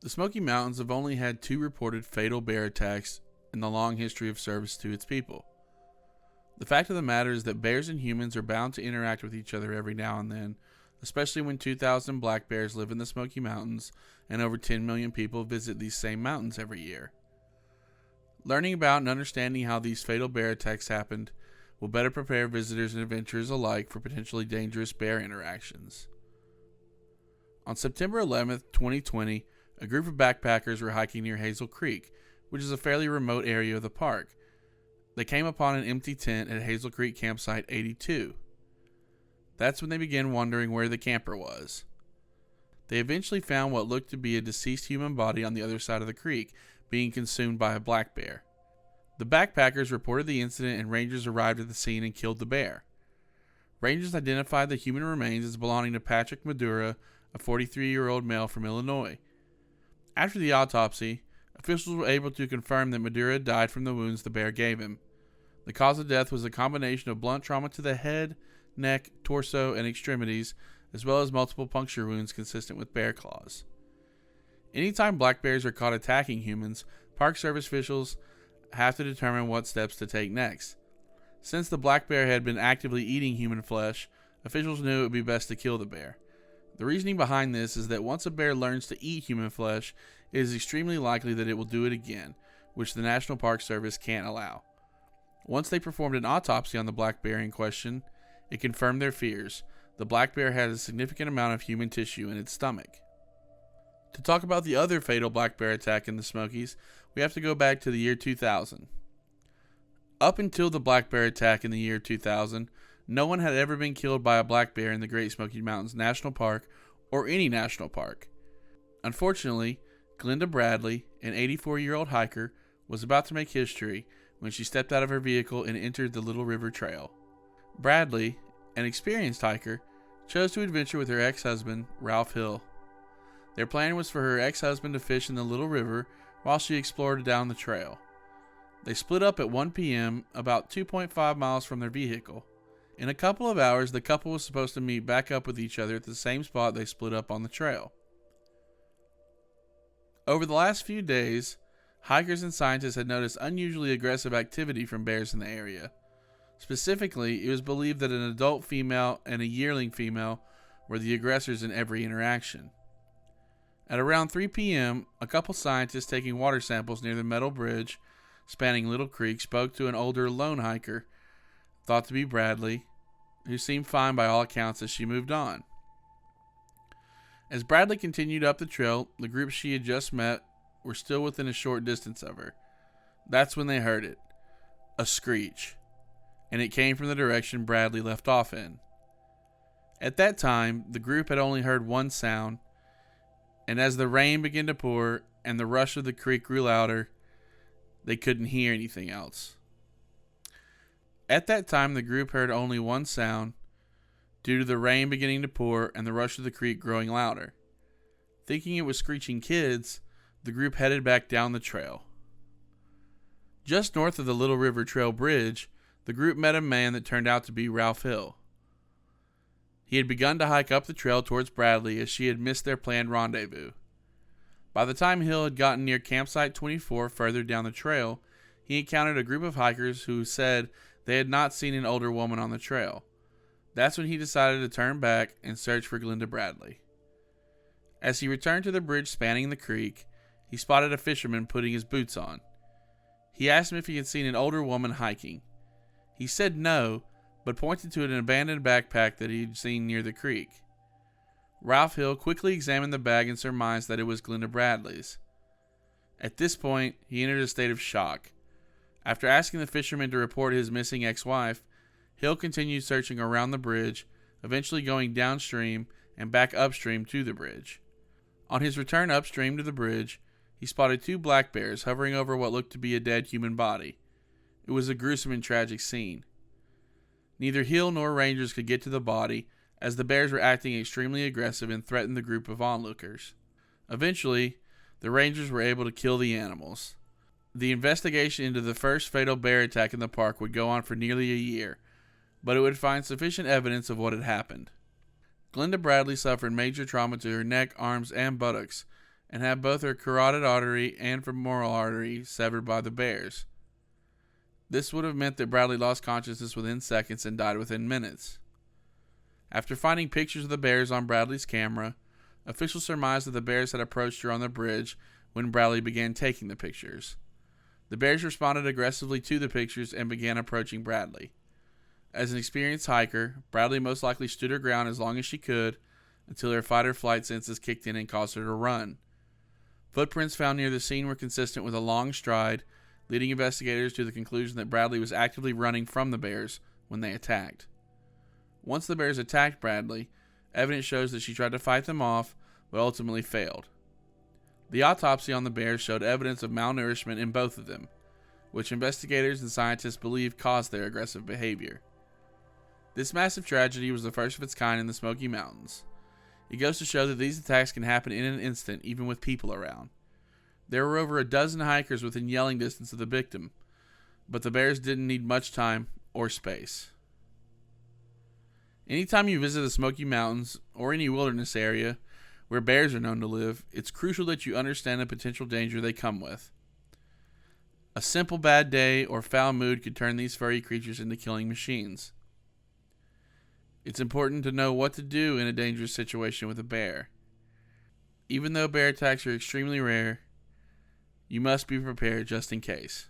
The Smoky Mountains have only had 2 reported fatal bear attacks in the long history of service to its people. The fact of the matter is that bears and humans are bound to interact with each other every now and then, especially when 2,000 black bears live in the Smoky Mountains and over 10 million people visit these same mountains every year. Learning about and understanding how these fatal bear attacks happened will better prepare visitors and adventurers alike for potentially dangerous bear interactions. On September 11, 2020, a group of backpackers were hiking near Hazel Creek, which is a fairly remote area of the park. They came upon an empty tent at Hazel Creek Campsite 82. That's when they began wondering where the camper was. They eventually found what looked to be a deceased human body on the other side of the creek, being consumed by a black bear. The backpackers reported the incident and rangers arrived at the scene and killed the bear. Rangers identified the human remains as belonging to Patrick Madura, a 43-year-old male from Illinois. After the autopsy, officials were able to confirm that Madura died from the wounds the bear gave him. The cause of death was a combination of blunt trauma to the head, neck, torso, and extremities, as well as multiple puncture wounds consistent with bear claws. Anytime black bears are caught attacking humans, Park Service officials have to determine what steps to take next. Since the black bear had been actively eating human flesh, officials knew it would be best to kill the bear. The reasoning behind this is that once a bear learns to eat human flesh, it is extremely likely that it will do it again, which the National Park Service can't allow. Once they performed an autopsy on the black bear in question, it confirmed their fears. The black bear had a significant amount of human tissue in its stomach. To talk about the other fatal black bear attack in the Smokies, we have to go back to the year 2000. Up until the black bear attack in the year 2000, no one had ever been killed by a black bear in the Great Smoky Mountains National Park or any national park. Unfortunately, Glenda Bradley, an 84-year-old hiker, was about to make history when she stepped out of her vehicle and entered the Little River Trail. Bradley, an experienced hiker, chose to adventure with her ex-husband, Ralph Hill. Their plan was for her ex-husband to fish in the Little River while she explored down the trail. They split up at 1 p.m., about 2.5 miles from their vehicle. In a couple of hours, the couple was supposed to meet back up with each other at the same spot they split up on the trail. Over the last few days, hikers and scientists had noticed unusually aggressive activity from bears in the area. Specifically, it was believed that an adult female and a yearling female were the aggressors in every interaction. At around 3 p.m., a couple scientists taking water samples near the metal bridge spanning Little Creek spoke to an older lone hiker, thought to be Bradley, who seemed fine by all accounts as she moved on. As Bradley continued up the trail, the group she had just met were still within a short distance of her. That's when they heard it. A screech. And it came from the direction Bradley left off in. At that time, the group had only heard one sound, and as the rain began to pour and the rush of the creek grew louder, they couldn't hear anything else. At that time, the group heard only one sound due to the rain beginning to pour and the rush of the creek growing louder. Thinking it was screeching kids, the group headed back down the trail. Just north of the Little River Trail Bridge, the group met a man that turned out to be Ralph Hill. He had begun to hike up the trail towards Bradley as she had missed their planned rendezvous. By the time Hill had gotten near Campsite 24 further down the trail, he encountered a group of hikers who said they had not seen an older woman on the trail. That's when he decided to turn back and search for Glenda Bradley. As he returned to the bridge spanning the creek, he spotted a fisherman putting his boots on. He asked him if he had seen an older woman hiking. He said no, but pointed to an abandoned backpack that he had seen near the creek. Ralph Hill quickly examined the bag and surmised that it was Glenda Bradley's. At this point, he entered a state of shock. After asking the fisherman to report his missing ex-wife, Hill continued searching around the bridge, eventually going downstream and back upstream to the bridge. On his return upstream to the bridge, he spotted 2 black bears hovering over what looked to be a dead human body. It was a gruesome and tragic scene. Neither Hill nor rangers could get to the body, as the bears were acting extremely aggressive and threatened the group of onlookers. Eventually, the rangers were able to kill the animals. The investigation into the first fatal bear attack in the park would go on for nearly a year, but it would find sufficient evidence of what had happened. Glenda Bradley suffered major trauma to her neck, arms, and buttocks, and had both her carotid artery and femoral artery severed by the bears. This would have meant that Bradley lost consciousness within seconds and died within minutes. After finding pictures of the bears on Bradley's camera, officials surmised that the bears had approached her on the bridge when Bradley began taking the pictures. The bears responded aggressively to the pictures and began approaching Bradley. As an experienced hiker, Bradley most likely stood her ground as long as she could until her fight or flight senses kicked in and caused her to run. Footprints found near the scene were consistent with a long stride, leading investigators to the conclusion that Bradley was actively running from the bears when they attacked. Once the bears attacked Bradley, evidence shows that she tried to fight them off, but ultimately failed. The autopsy on the bears showed evidence of malnourishment in both of them, which investigators and scientists believe caused their aggressive behavior. This massive tragedy was the first of its kind in the Smoky Mountains. It goes to show that these attacks can happen in an instant, even with people around. There were over a dozen hikers within yelling distance of the victim, but the bears didn't need much time or space. Anytime you visit the Smoky Mountains or any wilderness area where bears are known to live, it's crucial that you understand the potential danger they come with. A simple bad day or foul mood could turn these furry creatures into killing machines. It's important to know what to do in a dangerous situation with a bear. Even though bear attacks are extremely rare, you must be prepared just in case.